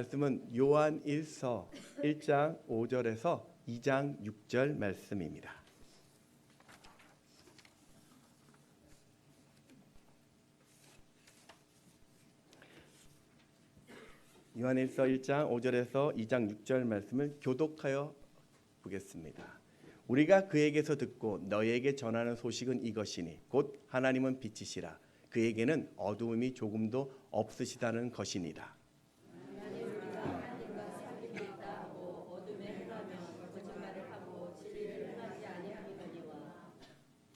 말씀은 요한 1서 1장 5절에서 2장 6절 말씀입니다. 요한 1서 1장 5절에서 2장 6절 말씀을 교독하여 보겠습니다. 우리가 그에게서 듣고 너희에게 전하는 소식은 이것이니 곧 하나님은 빛이시라 그에게는 어두움이 조금도 없으시다는 것이니라.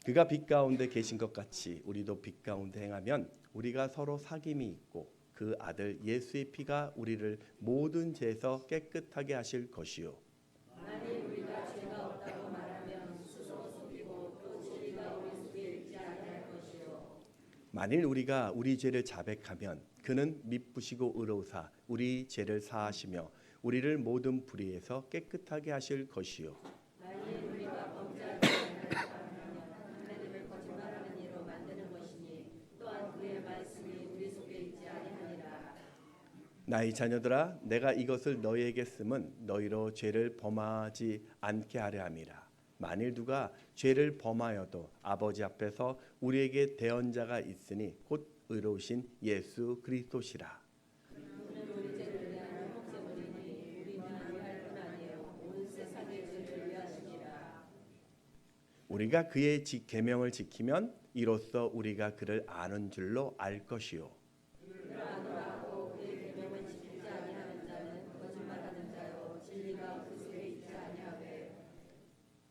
그가 빛 가운데 계신 것 같이 우리도 빛 가운데 행하면 우리가 서로 사귐이 있고 그 아들 예수의 피가 우리를 모든 죄에서 깨끗하게 하실 것이요. 만일 우리가 죄가 없다고 말하면 스스로 속이고 또 진리가 우리 속에 있지 아니할 것이요. 만일 우리가 우리 죄를 자백하면 그는 미쁘시고 의로우사 우리 죄를 사하시며 우리를 모든 불의에서 깨끗하게 하실 것이요. 만일 우리가 범죄하지 않으면 하나님을 거짓말하는 이로 만드는 것이니 또한 그의 말씀이 우리 속에 있지 아니하니라. 나의 자녀들아 내가 이것을 너희에게 쓰면 너희로 죄를 범하지 않게 하려 함이라. 만일 누가 죄를 범하여도 아버지 앞에서 우리에게 대언자가 있으니 곧 의로우신 예수 그리스도시라. 그는 우리 죄를 위하여 목숨을이니 우리만 위할 뿐 아니요 온 세상의 죄를 위하시니라. 우리가 그의 계명을 지키면 이로써 우리가 그를 아는 줄로 알 것이요. 그를 아노라고 그의 계명을 지키지 아니하는 자는 거짓말하는 자요 진리가 그 속에 있지 아니하되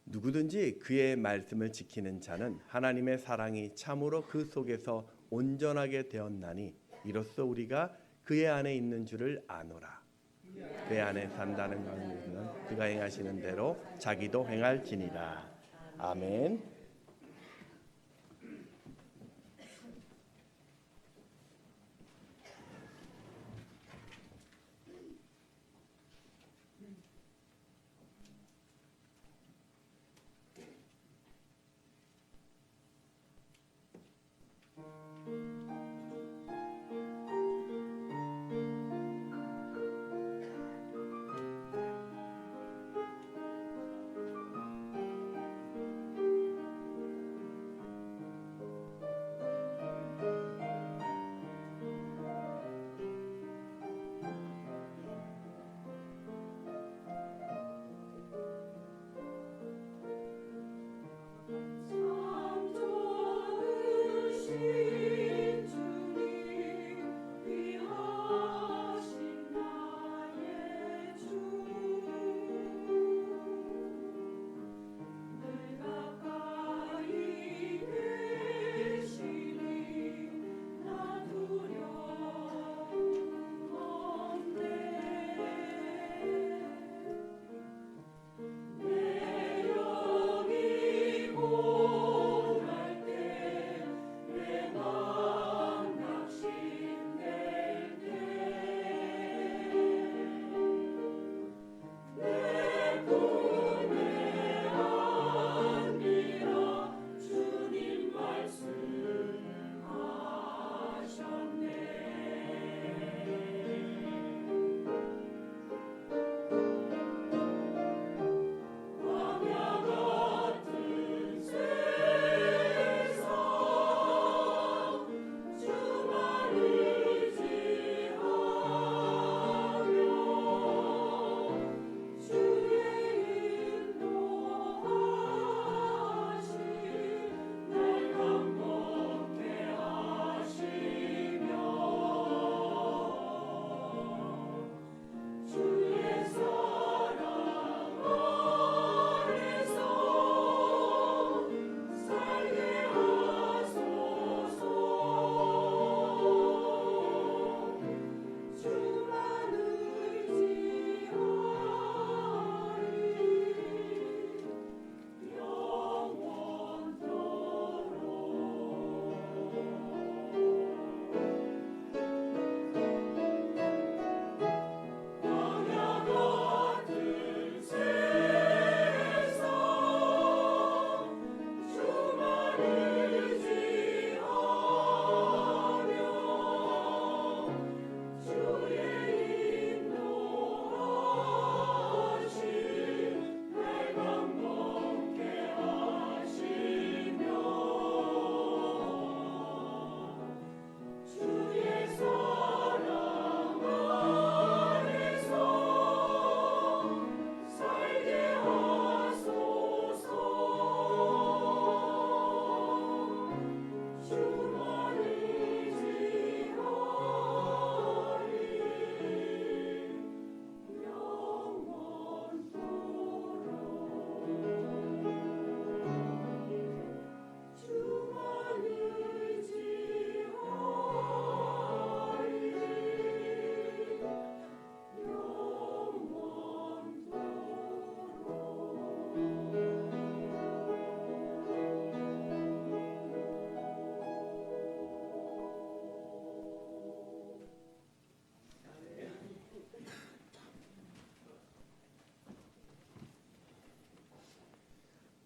누구든지 그의 말씀을 지키는 자는 하나님의 사랑이 참으로 그 속에서 온전하게 되었나니 이로써 우리가 그의 안에 있는 줄을 아노라. 그의 안에 산다는 것은 그가 행하시는 대로 자기도 행할지니라. 아멘.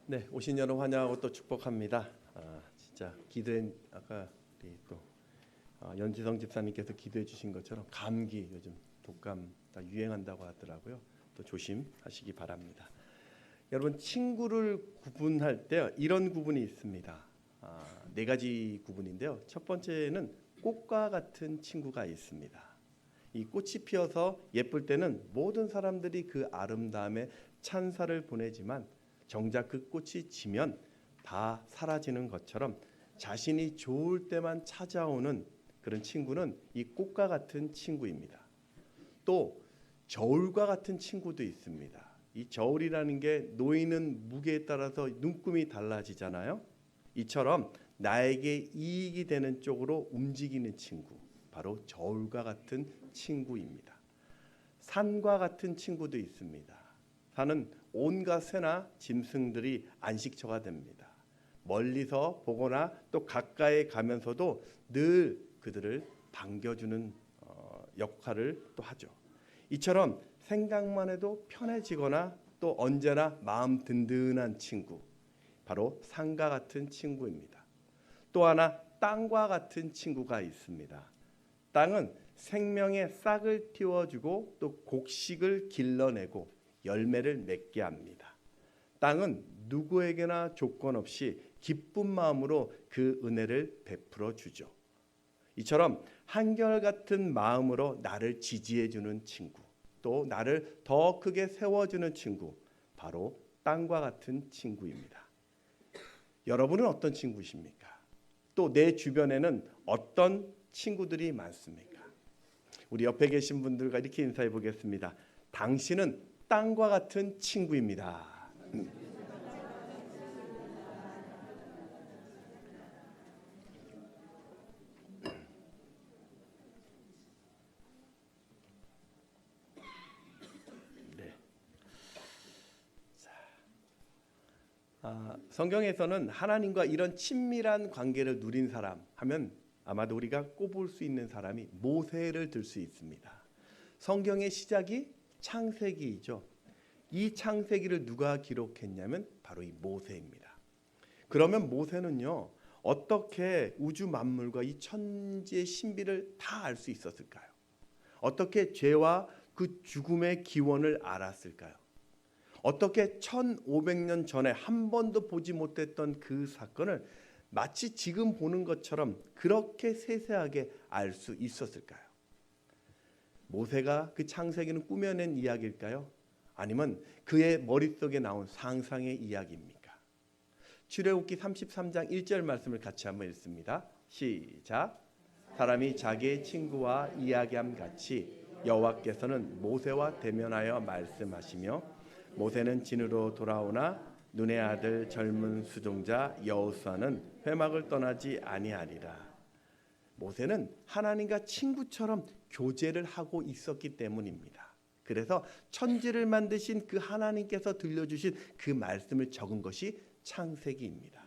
네, 오신 여러분 환영하고 또 축복합니다. 진짜 기도엔 아까 우리 또 연지성 집사님께서 기도해 주신 것처럼 감기 요즘 독감 다 유행한다고 하더라고요. 또 조심하시기 바랍니다. 여러분 친구를 구분할 때 이런 구분이 있습니다. 네 가지 구분인데요. 첫 번째는 꽃과 같은 친구가 있습니다. 이 꽃이 피어서 예쁠 때는 모든 사람들이 그 아름다움에 찬사를 보내지만 정작 그 꽃이 지면 다 사라지는 것처럼 자신이 좋을 때만 찾아오는 그런 친구는 이 꽃과 같은 친구입니다. 또 저울과 같은 친구도 있습니다. 이 저울이라는 게 놓이는 무게에 따라서 눈금이 달라지잖아요. 이처럼 나에게 이익이 되는 쪽으로 움직이는 친구, 바로 저울과 같은 친구입니다. 산과 같은 친구도 있습니다. 산은 온갖 새나 짐승들이 안식처가 됩니다. 멀리서 보거나 또 가까이 가면서도 늘 그들을 반겨주는 역할을 또 하죠. 이처럼 생각만 해도 편해지거나 또 언제나 마음 든든한 친구, 바로 산과 같은 친구입니다. 또 하나 땅과 같은 친구가 있습니다. 땅은 생명의 싹을 틔워주고 또 곡식을 길러내고 열매를 맺게 합니다. 땅은 누구에게나 조건 없이 기쁜 마음으로 그 은혜를 베풀어 주죠. 이처럼 한결같은 마음으로 나를 지지해 주는 친구, 또 나를 더 크게 세워주는 친구, 바로 땅과 같은 친구입니다. 여러분은 어떤 친구이십니까? 또 내 주변에는 어떤 친구들이 많습니까? 우리 옆에 계신 분들과 이렇게 인사해 보겠습니다. 당신은 땅과 같은 친구입니다. 네. 성경에서는 하나님과 이런 친밀한 관계를 누린 사람 하면 아마도 우리가 꼽을 수 있는 사람이 모세를 들 수 있습니다. 성경의 시작이 창세기이죠. 이 창세기를 누가 기록했냐면 바로 이 모세입니다. 그러면 모세는요, 어떻게 우주 만물과 이 천지의 신비를 다 알 수 있었을까요? 어떻게 죄와 그 죽음의 기원을 알았을까요? 어떻게 1500년 전에 한 번도 보지 못했던 그 사건을 마치 지금 보는 것처럼 그렇게 세세하게 알 수 있었을까요? 모세가 그 창세기는 꾸며낸 이야기일까요? 아니면 그의 머릿속에 나온 상상의 이야기입니까? 출애굽기 33장 1절 말씀을 같이 한번 읽습니다. 시작. 사람이 자기의 친구와 이야기함 같이 여호와께서는 모세와 대면하여 말씀하시며 모세는 진으로 돌아오나 눈의 아들 젊은 수종자 여호수아는 회막을 떠나지 아니하리라. 모세는 하나님과 친구처럼 교제를 하고 있었기 때문입니다. 그래서 천지를 만드신 그 하나님께서 들려주신 그 말씀을 적은 것이 창세기입니다.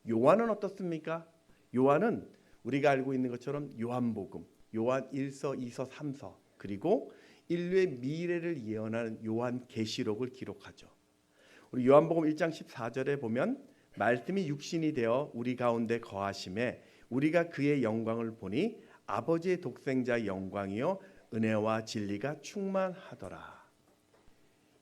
요한은 어떻습니까? 요한은 우리가 알고 있는 것처럼 요한복음, 요한 1서, 2서, 3서, 그리고 인류의 미래를 예언하는 요한계시록을 기록하죠. 우리 요한복음 1장 14절에 보면 말씀이 육신이 되어 우리 가운데 거하심에 우리가 그의 영광을 보니 아버지의 독생자 영광이요 은혜와 진리가 충만하더라.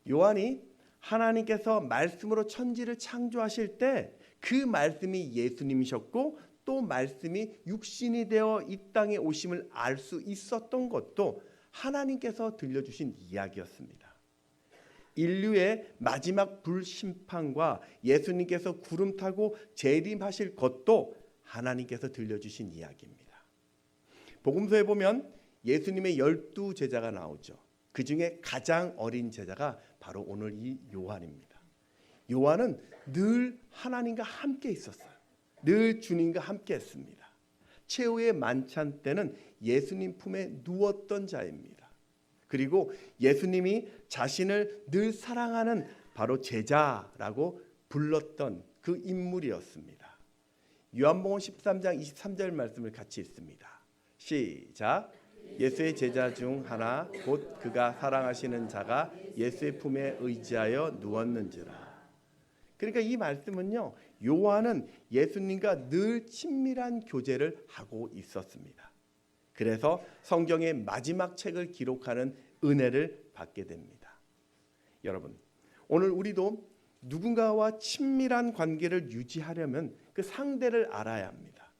요한이 하나님께서 말씀으로 천지를 창조하실 때 그 말씀이 예수님이셨고 또 말씀이 육신이 되어 이 땅에 오심을 알 수 있었던 것도 하나님께서 들려주신 이야기였습니다. 인류의 마지막 불심판과 예수님께서 구름 타고 재림하실 것도 하나님께서 들려주신 이야기입니다. 복음서에 보면 예수님의 12 제자가 나오죠. 그 중에 가장 어린 제자가 바로 오늘 이 요한입니다. 요한은 늘 하나님과 함께 있었어요. 늘 주님과 함께 했습니다. 최후의 만찬 때는 예수님 품에 누웠던 자입니다. 그리고 예수님이 자신을 늘 사랑하는 바로 제자라고 불렀던 그 인물이었습니다. 요한복음 13장 23절 말씀을 같이 읽습니다. 시작. 예수의 제자 중 하나 곧 그가 사랑하시는 자가 예수의 품에 의지하여 누웠는지라. 그러니까 이 말씀은요, 요한은 예수님과 늘 친밀한 교제를 하고 있었습니다. 그래서 성경의 마지막 책을 기록하는 은혜를 받게 됩니다. 여러분, 오늘 우리도 누군가와 친밀한 관계를 유지하려면 그 상대를 알아야 합니다.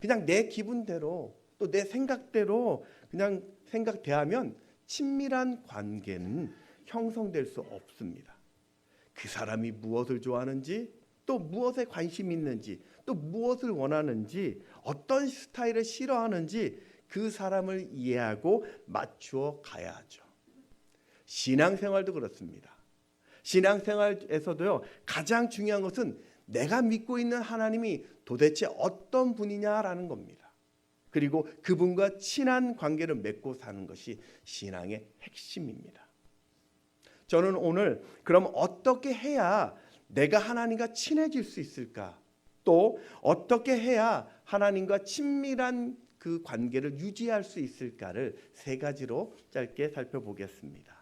그냥 내 기분대로 또 내 생각대로 그냥 생각대하면 친밀한 관계는 형성될 수 없습니다. 그 사람이 무엇을 좋아하는지, 또 무엇에 관심이 있는지, 또 무엇을 원하는지, 어떤 스타일을 싫어하는지 그 사람을 이해하고 맞추어 가야 하죠. 신앙생활도 그렇습니다. 신앙생활에서도요, 가장 중요한 것은 내가 믿고 있는 하나님이 도대체 어떤 분이냐라는 겁니다. 그리고 그분과 친한 관계를 맺고 사는 것이 신앙의 핵심입니다. 저는 오늘 그럼 어떻게 해야 내가 하나님과 친해질 수 있을까? 또 어떻게 해야 하나님과 친밀한 그 관계를 유지할 수 있을까를 세 가지로 짧게 살펴보겠습니다.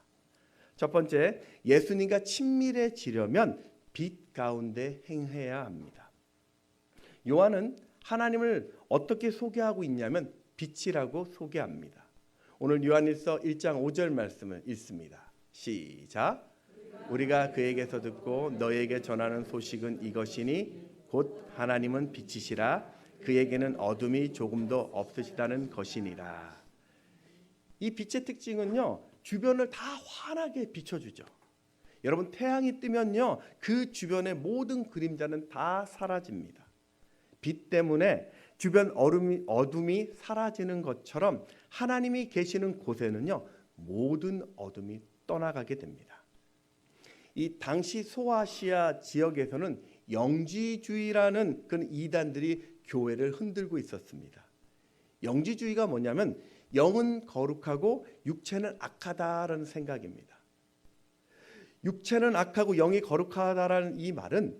첫 번째, 예수님과 친밀해지려면 빛 가운데 행해야 합니다. 요한은 하나님을 어떻게 소개하고 있냐면 빛이라고 소개합니다. 오늘 요한일서 1장 5절 말씀을 읽습니다. 시작. 우리가 그에게서 듣고 너에게 전하는 소식은 이것이니 곧 하나님은 빛이시라 그에게는 어둠이 조금도 없으시다는 것이니라. 이 빛의 특징은요, 주변을 다 환하게 비춰주죠. 여러분, 태양이 뜨면요, 그 주변의 모든 그림자는 다 사라집니다. 빛 때문에 주변 어둠이 사라지는 것처럼 하나님이 계시는 곳에는요, 모든 어둠이 떠나가게 됩니다. 이 당시 소아시아 지역에서는 영지주의라는 그런 이단들이 교회를 흔들고 있었습니다. 영지주의가 뭐냐면 영은 거룩하고 육체는 악하다라는 생각입니다. 육체는 악하고 영이 거룩하다라는 이 말은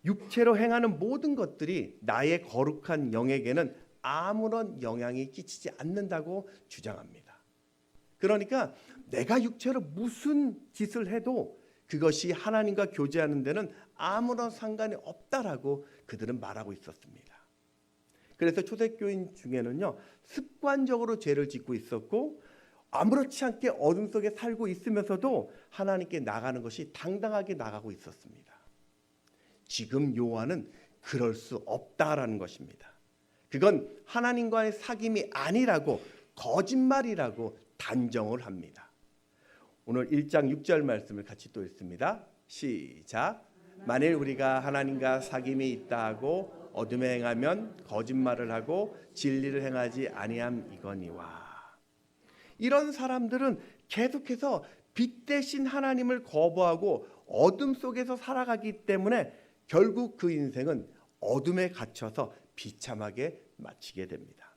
육체로 행하는 모든 것들이 나의 거룩한 영에게는 아무런 영향이 끼치지 않는다고 주장합니다. 그러니까 내가 육체로 무슨 짓을 해도 그것이 하나님과 교제하는 데는 아무런 상관이 없다라고 그들은 말하고 있었습니다. 그래서 초대교인 중에는요, 습관적으로 죄를 짓고 있었고 아무렇지 않게 어둠 속에 살고 있으면서도 하나님께 나가는 것이 당당하게 나가고 있었습니다. 지금 요한은 그럴 수 없다라는 것입니다. 그건 하나님과의 사귐이 아니라고, 거짓말이라고 단정을 합니다. 오늘 1장 6절 말씀을 같이 또 읽습니다. 시작. 만일 우리가 하나님과 사귐이 있다 하고 어둠에 행하면 거짓말을 하고 진리를 행하지 아니함이거니와. 이런 사람들은 계속해서 빛 대신 하나님을 거부하고 어둠 속에서 살아가기 때문에 결국 그 인생은 어둠에 갇혀서 비참하게 마치게 됩니다.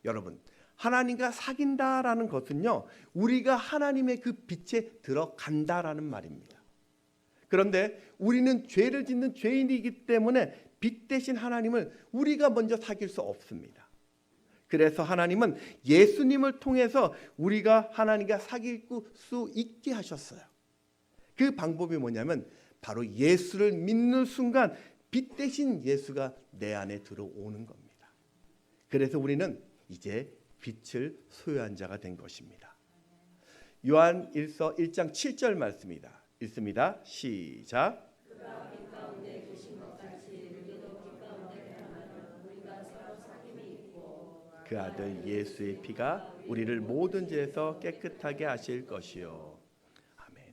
여러분, 하나님과 사귄다라는 것은요, 우리가 하나님의 그 빛에 들어간다라는 말입니다. 그런데 우리는 죄를 짓는 죄인이기 때문에 빛 대신 하나님을 우리가 먼저 사귈 수 없습니다. 그래서 하나님은 예수님을 통해서 우리가 하나님과 사귈 수 있게 하셨어요. 그 방법이 뭐냐면 바로 예수를 믿는 순간 빛 대신 예수가 내 안에 들어오는 겁니다. 그래서 우리는 이제 빛을 소유한 자가 된 것입니다. 요한일서 1장 7절 말씀입니다. 읽습니다. 시작. 그 아들 예수의 피가 우리를 모든 죄에서 깨끗하게 하실 것이요. 아멘.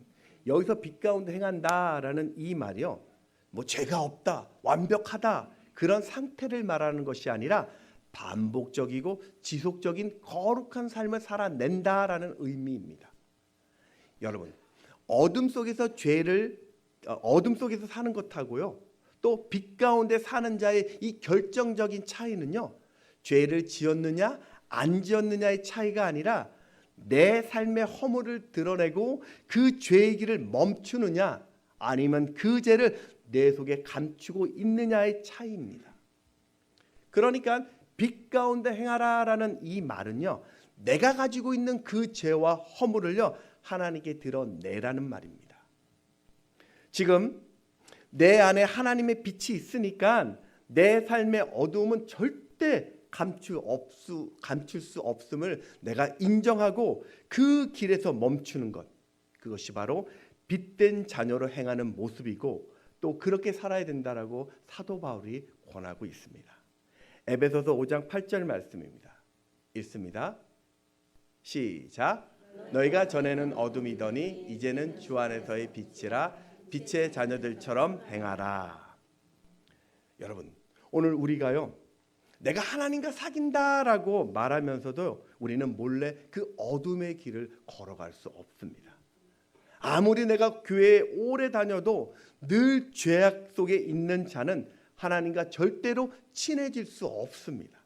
여기서 빛 가운데 행한다라는 이 말이요, 뭐 죄가 없다, 완벽하다 그런 상태를 말하는 것이 아니라 반복적이고 지속적인 거룩한 삶을 살아낸다라는 의미입니다. 여러분, 어둠 속에서 사는 것하고요, 또 빛 가운데 사는 자의 이 결정적인 차이는요, 죄를 지었느냐 안 지었느냐의 차이가 아니라 내 삶의 허물을 드러내고 그 죄의 길을 멈추느냐 아니면 그 죄를 내 속에 감추고 있느냐의 차이입니다. 그러니까 빛 가운데 행하라라는 이 말은요, 내가 가지고 있는 그 죄와 허물을요 하나님께 드러내라는 말입니다. 지금 내 안에 하나님의 빛이 있으니까 내 삶의 어두움은 절대 감출 수 없음을 내가 인정하고 그 길에서 멈추는 것, 그것이 바로 빛된 자녀로 행하는 모습이고 또 그렇게 살아야 된다라고 사도 바울이 권하고 있습니다. 에베소서 5장 8절 말씀입니다. 읽습니다. 시작. 너희가 전에는 어둠이더니 이제는 주 안에서의 빛이라 빛의 자녀들처럼 행하라. 여러분, 오늘 우리가요, 내가 하나님과 사귄다라고 말하면서도 우리는 몰래 그 어둠의 길을 걸어갈 수 없습니다. 아무리 내가 교회에 오래 다녀도 늘 죄악 속에 있는 자는 하나님과 절대로 친해질 수 없습니다.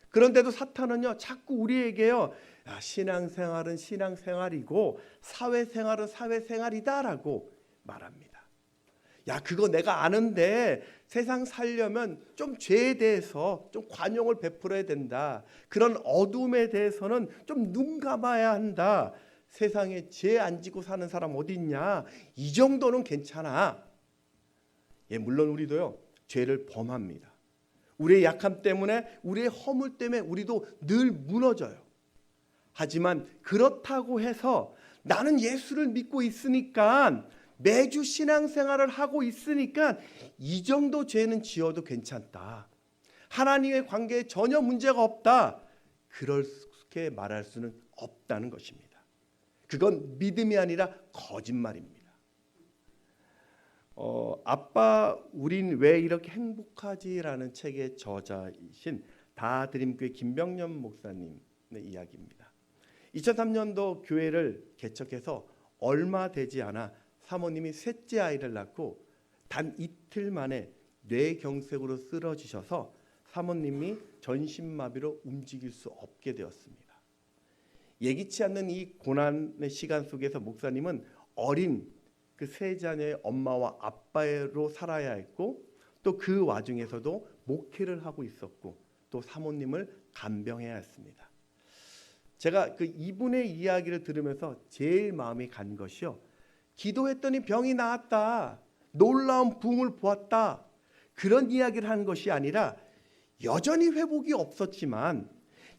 그런데도 사탄은요, 자꾸 우리에게요, 신앙생활은 신앙생활이고 사회생활은 사회생활이다라고 말합니다. 야, 그거 내가 아는데 세상 살려면 좀 죄에 대해서 좀 관용을 베풀어야 된다. 그런 어둠에 대해서는 좀 눈 감아야 한다. 세상에 죄 안 지고 사는 사람 어디 있냐? 이 정도는 괜찮아. 예, 물론 우리도요, 죄를 범합니다. 우리의 약함 때문에, 우리의 허물 때문에 우리도 늘 무너져요. 하지만 그렇다고 해서 나는 예수를 믿고 있으니까, 매주 신앙생활을 하고 있으니까 이 정도 죄는 지어도 괜찮다. 하나님의 관계에 전혀 문제가 없다. 그렇게 말할 수는 없다는 것입니다. 그건 믿음이 아니라 거짓말입니다. 아빠 우린 왜 이렇게 행복하지라는 책의 저자이신 다드림교회 김병년 목사님의 이야기입니다. 2003년도 교회를 개척해서 얼마 되지 않아 사모님이 셋째 아이를 낳고 단 이틀 만에 뇌경색으로 쓰러지셔서 사모님이 전신마비로 움직일 수 없게 되었습니다. 예기치 않는 이 고난의 시간 속에서 목사님은 어린 그 세 자녀의 엄마와 아빠로 살아야 했고 또 그 와중에서도 목회를 하고 있었고 또 사모님을 간병해야 했습니다. 제가 그 이분의 이야기를 들으면서 제일 마음이 간 것이요, 기도했더니 병이 나았다, 놀라운 부흥을 보았다, 그런 이야기를 하는 것이 아니라 여전히 회복이 없었지만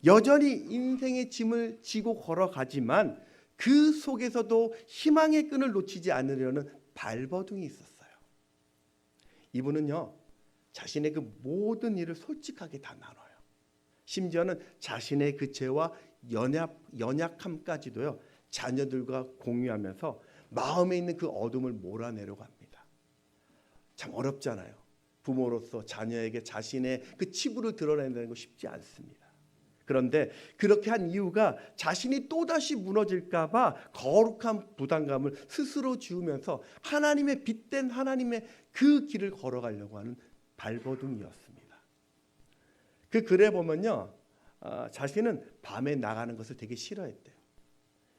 여전히 인생의 짐을 지고 걸어가지만 그 속에서도 희망의 끈을 놓치지 않으려는 발버둥이 있었어요. 이분은요, 자신의 그 모든 일을 솔직하게 다 나눠요. 심지어는 자신의 그 죄와 연약함까지도요, 자녀들과 공유하면서 마음에 있는 그 어둠을 몰아내려고 합니다. 참 어렵잖아요. 부모로서 자녀에게 자신의 그 치부를 드러낸다는 거 쉽지 않습니다. 그런데 그렇게 한 이유가 자신이 또다시 무너질까 봐 거룩한 부담감을 스스로 지우면서 하나님의 빛된 하나님의 그 길을 걸어가려고 하는 발버둥이었습니다. 그 글에 보면요, 자신은 밤에 나가는 것을 되게 싫어했대요.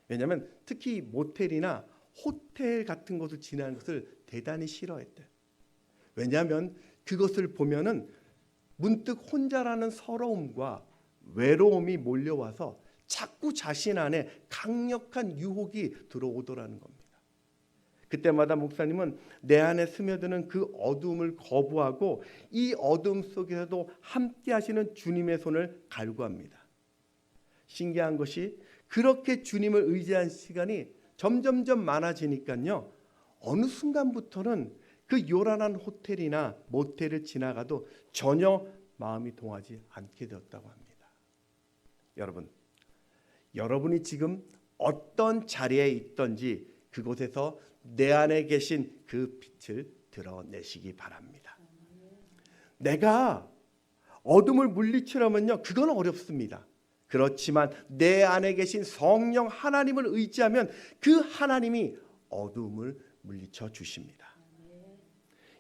왜냐하면 특히 모텔이나 호텔 같은 곳을 지나는 것을 대단히 싫어했대요. 왜냐하면 그것을 보면은 문득 혼자라는 서러움과 외로움이 몰려와서 자꾸 자신 안에 강력한 유혹이 들어오더라는 겁니다. 그때마다 목사님은 내 안에 스며드는 그 어둠을 거부하고 이 어둠 속에서도 함께 하시는 주님의 손을 갈구합니다. 신기한 것이 그렇게 주님을 의지한 시간이 점점점 많아지니까요, 어느 순간부터는 그 요란한 호텔이나 모텔을 지나가도 전혀 마음이 동하지 않게 되었다고 합니다. 여러분, 여러분이 지금 어떤 자리에 있든지 그곳에서 내 안에 계신 그 빛을 드러내시기 바랍니다. 내가 어둠을 물리치려면요, 그건 어렵습니다. 그렇지만 내 안에 계신 성령 하나님을 의지하면 그 하나님이 어둠을 물리쳐 주십니다.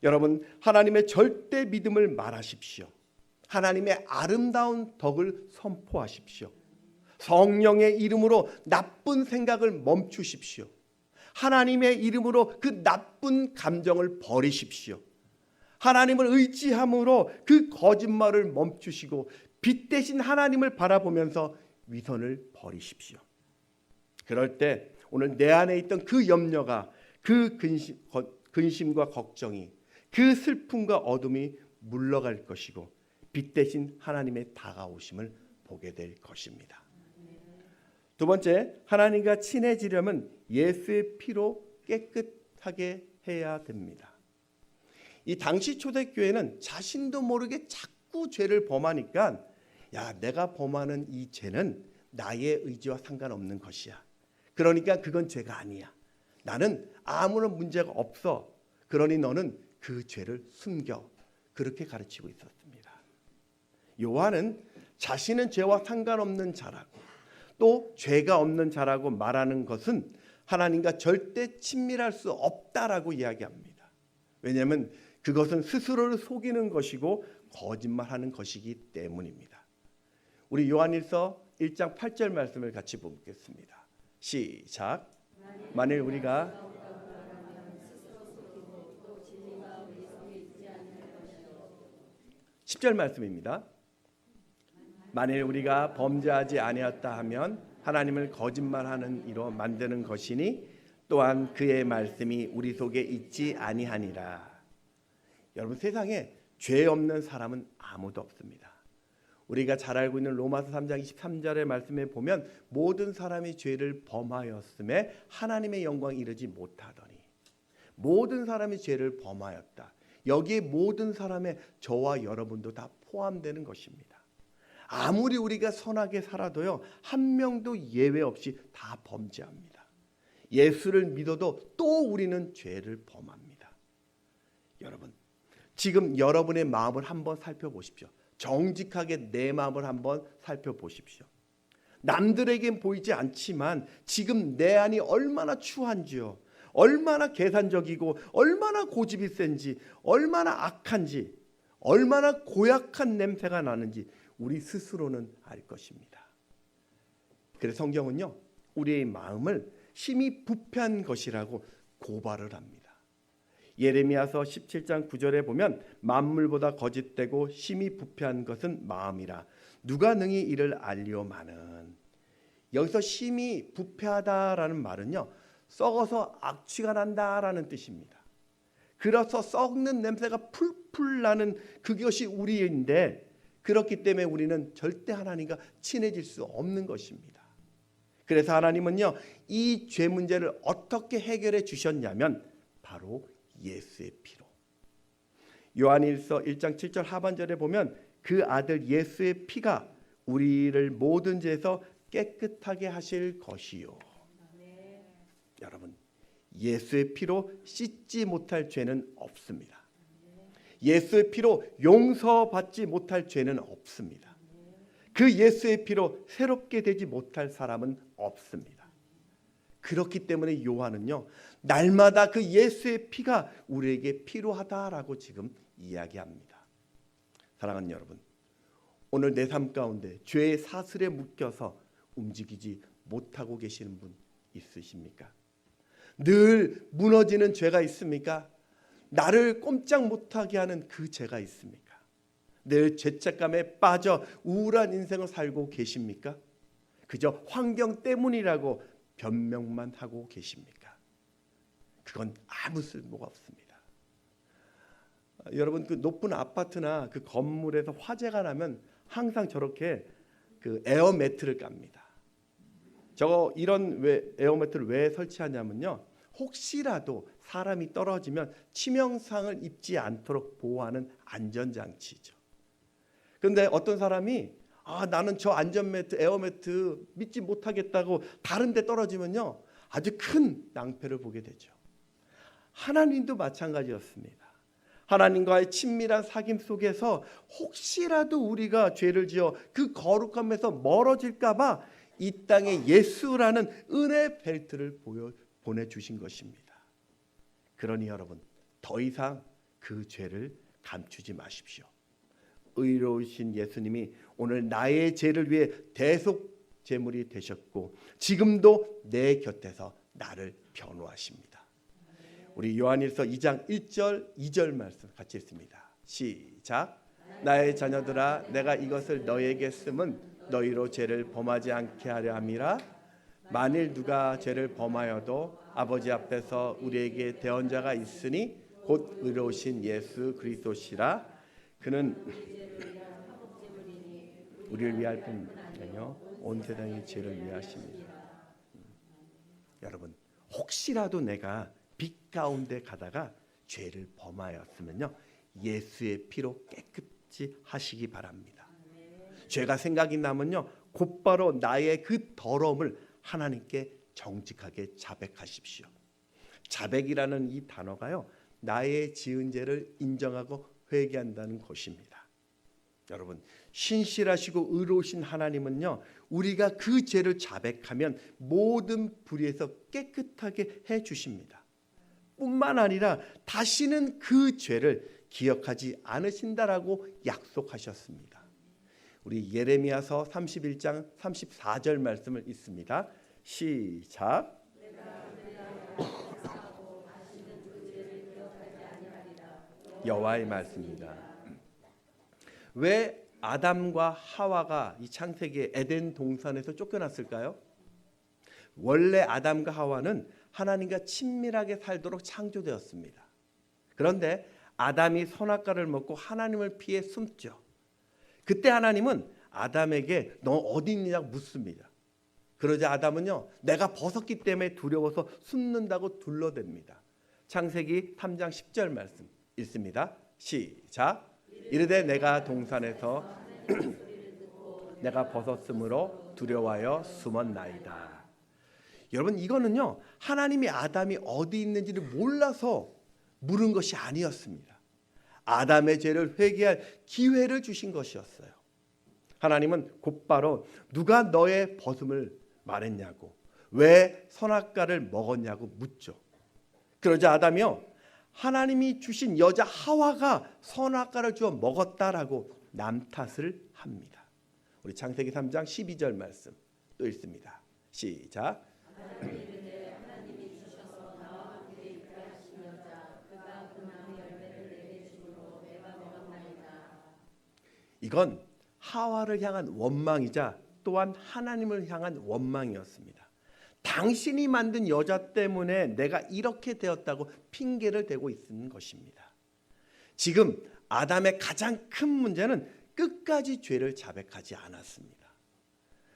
여러분, 하나님의 절대 믿음을 말하십시오. 하나님의 아름다운 덕을 선포하십시오. 성령의 이름으로 나쁜 생각을 멈추십시오. 하나님의 이름으로 그 나쁜 감정을 버리십시오. 하나님을 의지함으로 그 거짓말을 멈추시고 빛 대신 하나님을 바라보면서 위선을 버리십시오. 그럴 때 오늘 내 안에 있던 그 염려가, 그 근심과 걱정이, 그 슬픔과 어둠이 물러갈 것이고 빛 대신 하나님의 다가오심을 보게 될 것입니다. 두 번째, 하나님과 친해지려면 예수의 피로 깨끗하게 해야 됩니다. 이 당시 초대교회는 자신도 모르게 자꾸 죄를 범하니까 내가 범하는 이 죄는 나의 의지와 상관없는 것이야. 그러니까 그건 죄가 아니야. 나는 아무런 문제가 없어. 그러니 너는 그 죄를 숨겨. 그렇게 가르치고 있었습니다. 요한은 자신은 죄와 상관없는 자라고 또 죄가 없는 자라고 말하는 것은 하나님과 절대 친밀할 수 없다라고 이야기합니다. 왜냐하면 그것은 스스로를 속이는 것이고 거짓말하는 것이기 때문입니다. 우리 요한일서 1장 8절 말씀을 같이 보겠습니다. 시작. 만일 우리가 10절 말씀입니다. 만일 우리가 범죄하지 아니었다 하면 하나님을 거짓말하는 이로 만드는 것이니 또한 그의 말씀이 우리 속에 있지 아니하니라. 여러분, 세상에 죄 없는 사람은 아무도 없습니다. 우리가 잘 알고 있는 로마서 3장 23절의 말씀에 보면 모든 사람이 죄를 범하였음에 하나님의 영광에 이르지 못하더니, 모든 사람이 죄를 범하였다. 여기에 모든 사람의 저와 여러분도 다 포함되는 것입니다. 아무리 우리가 선하게 살아도요, 한 명도 예외 없이 다 범죄합니다. 예수를 믿어도 또 우리는 죄를 범합니다. 여러분, 지금 여러분의 마음을 한번 살펴보십시오. 정직하게 내 마음을 한번 살펴보십시오. 남들에겐 보이지 않지만 지금 내 안이 얼마나 추한지요, 얼마나 계산적이고 얼마나 고집이 센지, 얼마나 악한지, 얼마나 고약한 냄새가 나는지 우리 스스로는 알 것입니다. 그래서 성경은요, 우리의 마음을 심히 부패한 것이라고 고발을 합니다. 예레미야서 17장 9절에 보면 만물보다 거짓되고 심히 부패한 것은 마음이라 누가 능히 이를 알리오마는. 여기서 심히 부패하다라는 말은요, 썩어서 악취가 난다라는 뜻입니다. 그래서 썩는 냄새가 풀풀 나는 그것이 우리인데, 그렇기 때문에 우리는 절대 하나님과 친해질 수 없는 것입니다. 그래서 하나님은요, 이 죄 문제를 어떻게 해결해 주셨냐면 바로 예수의 피로. 요한일서 1장 7절 하반절에 보면 그 아들 예수의 피가 우리를 모든 죄에서 깨끗하게 하실 것이요. 여러분, 예수의 피로 씻지 못할 죄는 없습니다. 예수의 피로 용서받지 못할 죄는 없습니다. 그 예수의 피로 새롭게 되지 못할 사람은 없습니다. 그렇기 때문에 요한은요, 날마다 그 예수의 피가 우리에게 필요하다라고 지금 이야기합니다. 사랑하는 여러분, 오늘 내 삶 가운데 죄의 사슬에 묶여서 움직이지 못하고 계시는 분 있으십니까? 늘 무너지는 죄가 있습니까? 나를 꼼짝 못하게 하는 그 죄가 있습니까? 늘 죄책감에 빠져 우울한 인생을 살고 계십니까? 그저 환경 때문이라고 변명만 하고 계십니까? 그건 아무 쓸모가 없습니다. 여러분, 그 높은 아파트나 그 건물에서 화재가 나면 항상 저렇게 그 에어매트를 깝니다. 이런 에어매트를 왜 설치하냐면요, 혹시라도 사람이 떨어지면 치명상을 입지 않도록 보호하는 안전장치죠. 그런데 어떤 사람이 나는 저 안전매트, 에어매트 믿지 못하겠다고 다른 데 떨어지면요, 아주 큰 낭패를 보게 되죠. 하나님도 마찬가지였습니다. 하나님과의 친밀한 사귐 속에서 혹시라도 우리가 죄를 지어 그 거룩함에서 멀어질까 봐 이 땅에 예수라는 은혜 벨트를 보내주신 것입니다. 그러니 여러분, 더 이상 그 죄를 감추지 마십시오. 의로우신 예수님이 오늘 나의 죄를 위해 대속 제물이 되셨고 지금도 내 곁에서 나를 변호하십니다. 우리 요한일서 2장 1절 2절 말씀 같이 읽습니다. 시작. 나의 자녀들아, 내가 이것을 너희에게 쓰면 너희로 죄를 범하지 않게 하려 함이라. 만일 누가 죄를 범하여도 아버지 앞에서 우리에게 대언자가 있으니 곧 의로우신 예수 그리스도시라. 그는 우리를 위할 뿐 아니요 온 세상의 죄를 위하십니다. 여러분, 혹시라도 내가 빛 가운데 가다가 죄를 범하였으면요, 예수의 피로 깨끗이 하시기 바랍니다. 죄가 생각이 나면요, 곧바로 나의 그 더러움을 하나님께 정직하게 자백하십시오. 자백이라는 이 단어가요, 나의 지은 죄를 인정하고 회개한다는 것입니다. 여러분, 신실하시고 의로우신 하나님은요, 우리가 그 죄를 자백하면 모든 불의에서 깨끗하게 해 주십니다. 뿐만 아니라 다시는 그 죄를 기억하지 않으신다라고 약속하셨습니다. 우리 예레미야서 31장 34절 말씀을 읽습니다. 시작. 여호와의 말씀입니다. 왜 아담과 하와가 이 창세기의 에덴 동산에서 쫓겨났을까요? 원래 아담과 하와는 하나님과 친밀하게 살도록 창조되었습니다. 그런데 아담이 선악과를 먹고 하나님을 피해 숨죠. 그때 하나님은 아담에게 너 어디 있느냐고 묻습니다. 그러자 아담은요, 내가 벗었기 때문에 두려워서 숨는다고 둘러댑니다. 창세기 3장 10절 말씀 읽습니다. 시작. 이르되 내가 동산에서 내가 벗었으므로 두려워하여 숨었나이다. 여러분, 이거는요, 하나님이 아담이 어디 있는지를 몰라서 물은 것이 아니었습니다. 아담의 죄를 회개할 기회를 주신 것이었어요. 하나님은 곧바로 누가 너의 벗음을 말했냐고, 왜 선악과를 먹었냐고 묻죠. 그러자 아담이요, 하나님이 주신 여자 하와가 선악과를 주어 먹었다라고 남 탓을 합니다. 우리 창세기 3장 12절 말씀 또 읽습니다. 시작. 이건 하와를 향한 원망이자 또한 하나님을 향한 원망이었습니다. 당신이 만든 여자 때문에 내가 이렇게 되었다고 핑계를 대고 있는 것입니다. 지금 아담의 가장 큰 문제는 끝까지 죄를 자백하지 않았습니다.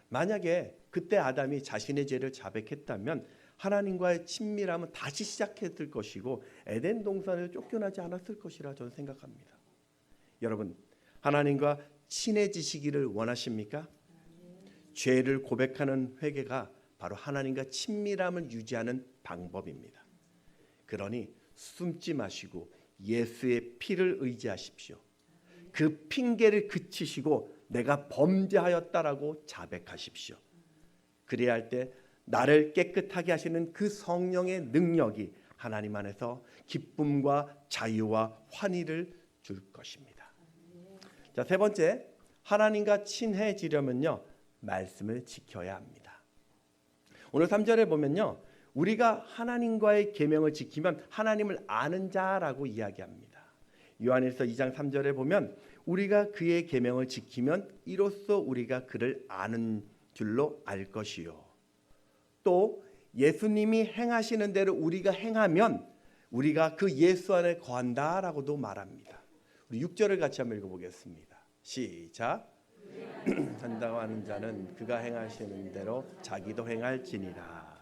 만약에 그때 아담이 자신의 죄를 자백했다면 하나님과의 친밀함은 다시 시작했을 것이고 에덴 동산에서 쫓겨나지 않았을 것이라 저는 생각합니다. 여러분, 하나님과 친해지시기를 원하십니까? 죄를 고백하는 회개가 바로 하나님과 친밀함을 유지하는 방법입니다. 그러니 숨지 마시고 예수의 피를 의지하십시오. 그 핑계를 그치시고 내가 범죄하였다라고 자백하십시오. 그래야 할 때 나를 깨끗하게 하시는 그 성령의 능력이 하나님 안에서 기쁨과 자유와 환희를 줄 것입니다. 자, 세 번째, 하나님과 친해지려면요, 말씀을 지켜야 합니다. 오늘 3절에 보면요, 우리가 하나님과의 계명을 지키면 하나님을 아는 자라고 이야기합니다. 요한일서 2장 3절에 보면 우리가 그의 계명을 지키면 이로써 우리가 그를 아는 줄로 알 것이요. 또 예수님이 행하시는 대로 우리가 행하면 우리가 그 예수 안에 거한다라고도 말합니다. 우리 6절을 같이 한번 읽어보겠습니다. 시작. 한다고 하는 자는 그가 행하시는 대로 자기도 행할지니라.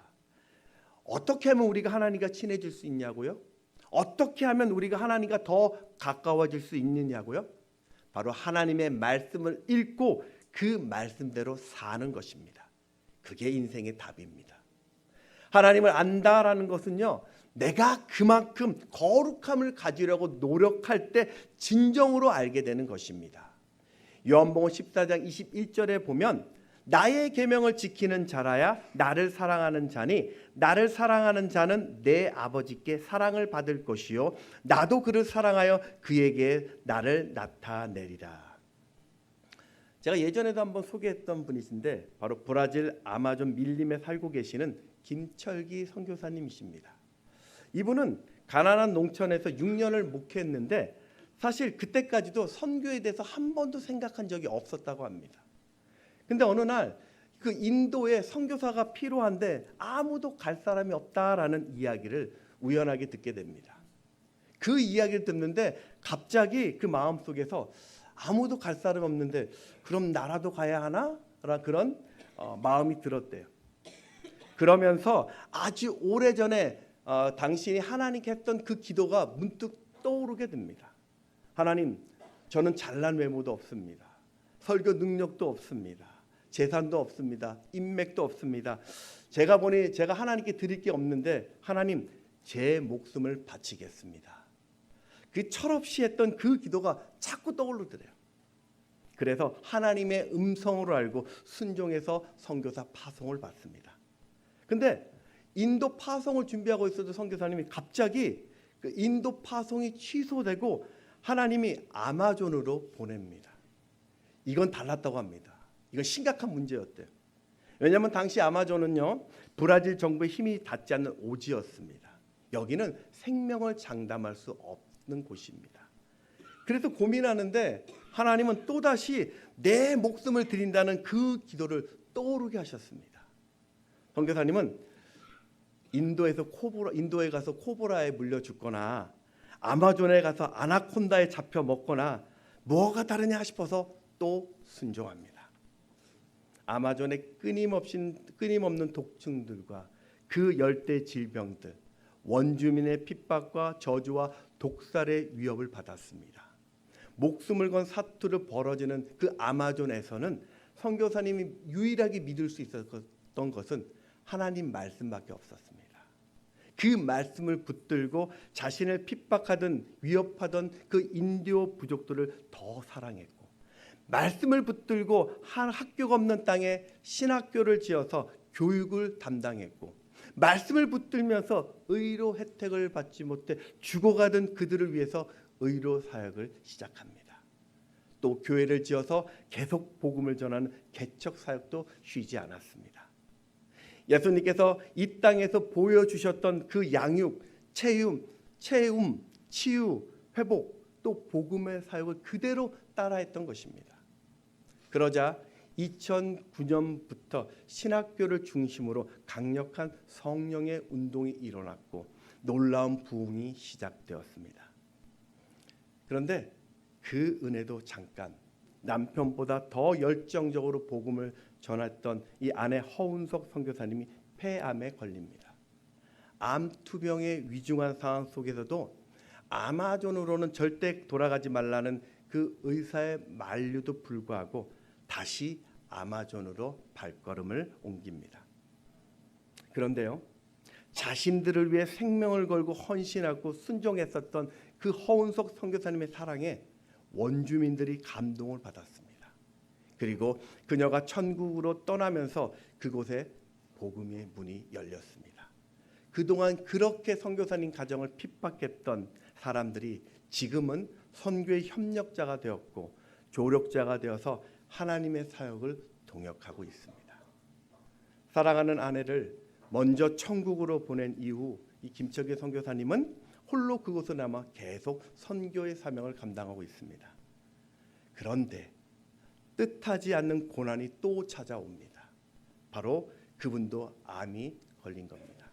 어떻게 하면 우리가 하나님과 친해질 수 있냐고요? 어떻게 하면 우리가 하나님과 더 가까워질 수 있느냐고요? 바로 하나님의 말씀을 읽고 그 말씀대로 사는 것입니다. 그게 인생의 답입니다. 하나님을 안다라는 것은요, 내가 그만큼 거룩함을 가지려고 노력할 때 진정으로 알게 되는 것입니다. 요한복음 14장 21절에 보면 나의 계명을 지키는 자라야 나를 사랑하는 자니 나를 사랑하는 자는 내 아버지께 사랑을 받을 것이요 나도 그를 사랑하여 그에게 나를 나타내리라. 제가 예전에도 한번 소개했던 분이신데 바로 브라질 아마존 밀림에 살고 계시는 김철기 선교사님이십니다. 이분은 가난한 농촌에서 6년을 목회했는데 사실 그때까지도 선교에 대해서 한 번도 생각한 적이 없었다고 합니다. 근데 어느 날 그 인도에 선교사가 필요한데 아무도 갈 사람이 없다라는 이야기를 우연하게 듣게 됩니다. 그 이야기를 듣는데 갑자기 그 마음속에서 아무도 갈 사람이 없는데 그럼 나라도 가야 하나? 라는 그런 마음이 들었대요. 그러면서 아주 오래전에 당신이 하나님께 했던 그 기도가 문득 떠오르게 됩니다. 하나님, 저는 잘난 외모도 없습니다. 설교 능력도 없습니다. 재산도 없습니다. 인맥도 없습니다. 제가 보니 제가 하나님께 드릴 게 없는데 하나님, 제 목숨을 바치겠습니다. 그 철없이 했던 그 기도가 자꾸 떠오르더래요. 그래서 하나님의 음성으로 알고 순종해서 선교사 파송을 받습니다. 근데 인도 파송을 준비하고 있어도 선교사님이 갑자기 그 인도 파송이 취소되고 하나님이 아마존으로 보냅니다. 이건 달랐다고 합니다. 이건 심각한 문제였대요. 왜냐하면 당시 아마존은요, 브라질 정부의 힘이 닿지 않는 오지였습니다. 여기는 생명을 장담할 수 없는 곳입니다. 그래서 고민하는데 하나님은 또다시 내 목숨을 드린다는 그 기도를 떠오르게 하셨습니다. 선교사님은 인도에 가서 코브라에 물려 죽거나 아마존에 가서 아나콘다에 잡혀 먹거나 뭐가 다르냐 싶어서 또 순종합니다. 아마존의 끊임없는 독충들과 그 열대 질병들, 원주민의 핍박과 저주와 독살의 위협을 받았습니다. 목숨을 건 사투를 벌어지는 그 아마존에서는 선교사님이 유일하게 믿을 수 있었던 것은 하나님 말씀밖에 없었습니다. 그 말씀을 붙들고 자신을 핍박하던 위협하던 그 인디오 부족들을 더 사랑했고, 말씀을 붙들고 한 학교가 없는 땅에 신학교를 지어서 교육을 담당했고, 말씀을 붙들면서 의료 혜택을 받지 못해 죽어가던 그들을 위해서 의료 사역을 시작합니다. 또 교회를 지어서 계속 복음을 전하는 개척 사역도 쉬지 않았습니다. 예수님께서 이 땅에서 보여주셨던 그 양육, 체험, 치유, 회복, 또 복음의 사역을 그대로 따라했던 것입니다. 그러자 2009년부터 신학교를 중심으로 강력한 성령의 운동이 일어났고 놀라운 부흥이 시작되었습니다. 그런데 그 은혜도 잠깐, 남편보다 더 열정적으로 복음을 전했던 이 아내 허운석 선교사님이 폐암에 걸립니다. 암 투병의 위중한 상황 속에서도 아마존으로는 절대 돌아가지 말라는 그 의사의 만류도 불구하고 다시 아마존으로 발걸음을 옮깁니다. 그런데요, 자신들을 위해 생명을 걸고 헌신하고 순종했었던 그 허운석 선교사님의 사랑에 원주민들이 감동을 받았습니다. 그리고 그녀가 천국으로 떠나면서 그곳에 복음의 문이 열렸습니다. 그동안 그렇게 선교사님 가정을 핍박했던 사람들이 지금은 선교의 협력자가 되었고 조력자가 되어서 하나님의 사역을 동역하고 있습니다. 사랑하는 아내를 먼저 천국으로 보낸 이후 이 김철기 선교사님은 홀로 그곳에 남아 계속 선교의 사명을 감당하고 있습니다. 그런데 뜻하지 않는 고난이 또 찾아옵니다. 바로 그분도 암이 걸린 겁니다.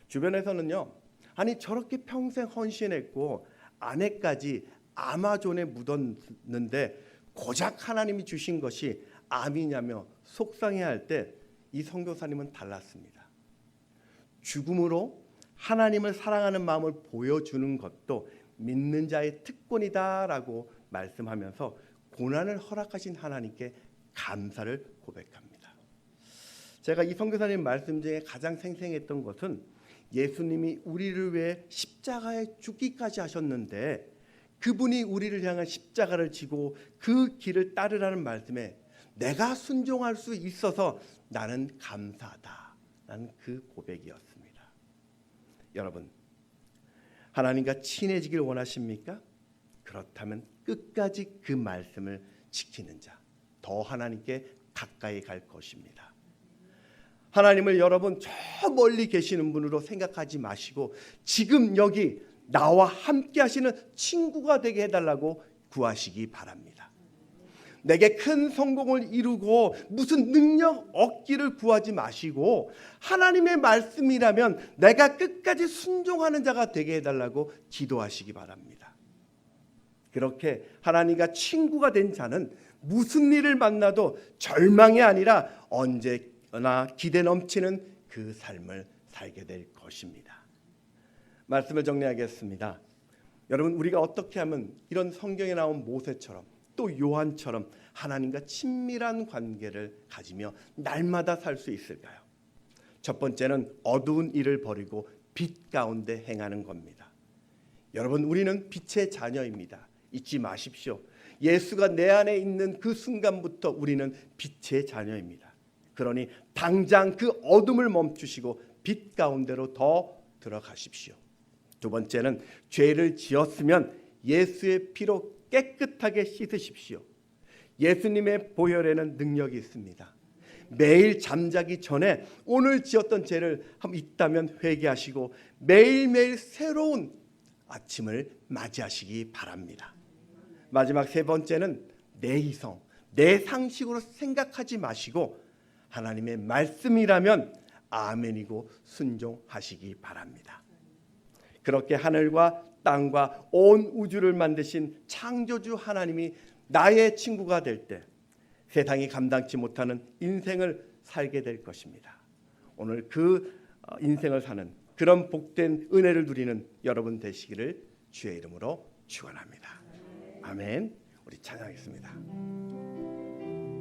주변에서는요, 아니 저렇게 평생 헌신했고 아내까지 아마존에 묻었는데 고작 하나님이 주신 것이 암이냐며 속상해할 때 이 선교사님은 달랐습니다. 죽음으로 하나님을 사랑하는 마음을 보여주는 것도 믿는 자의 특권이다라고 말씀하면서 고난을 허락하신 하나님께 감사를 고백합니다. 제가 이 선교사님 말씀 중에 가장 생생했던 것은 예수님이 우리를 위해 십자가에 죽기까지 하셨는데 그분이 우리를 향한 십자가를 지고 그 길을 따르라는 말씀에 내가 순종할 수 있어서 나는 감사하다 라는 그 고백이었습니다. 여러분, 하나님과 친해지길 원하십니까? 그렇다면 끝까지 그 말씀을 지키는 자, 더 하나님께 가까이 갈 것입니다. 하나님을 여러분 저 멀리 계시는 분으로 생각하지 마시고 지금 여기 나와 함께 하시는 친구가 되게 해달라고 구하시기 바랍니다. 내게 큰 성공을 이루고 무슨 능력 얻기를 구하지 마시고 하나님의 말씀이라면 내가 끝까지 순종하는 자가 되게 해달라고 기도하시기 바랍니다. 그렇게 하나님과 친구가 된 자는 무슨 일을 만나도 절망이 아니라 언제나 기대 넘치는 그 삶을 살게 될 것입니다. 말씀을 정리하겠습니다. 여러분, 우리가 어떻게 하면 이런 성경에 나온 모세처럼 또 요한처럼 하나님과 친밀한 관계를 가지며 날마다 살 수 있을까요? 첫 번째는 어두운 일을 버리고 빛 가운데 행하는 겁니다. 여러분, 우리는 빛의 자녀입니다. 잊지 마십시오. 예수가 내 안에 있는 그 순간부터 우리는 빛의 자녀입니다. 그러니 당장 그 어둠을 멈추시고 빛 가운데로 더 들어가십시오. 두 번째는 죄를 지었으면 예수의 피로 깨끗하게 씻으십시오. 예수님의 보혈에는 능력이 있습니다. 매일 잠자기 전에 오늘 지었던 죄를 있다면 회개하시고 매일매일 새로운 아침을 맞이하시기 바랍니다. 마지막 세 번째는 내 이성, 내 상식으로 생각하지 마시고 하나님의 말씀이라면 아멘이고 순종하시기 바랍니다. 그렇게 하늘과 땅과 온 우주를 만드신 창조주 하나님이 나의 친구가 될 때 세상이 감당치 못하는 인생을 살게 될 것입니다. 오늘 그 인생을 사는 그런 복된 은혜를 누리는 여러분 되시기를 주의 이름으로 축원합니다. 아멘. 우리 찬양하겠습니다.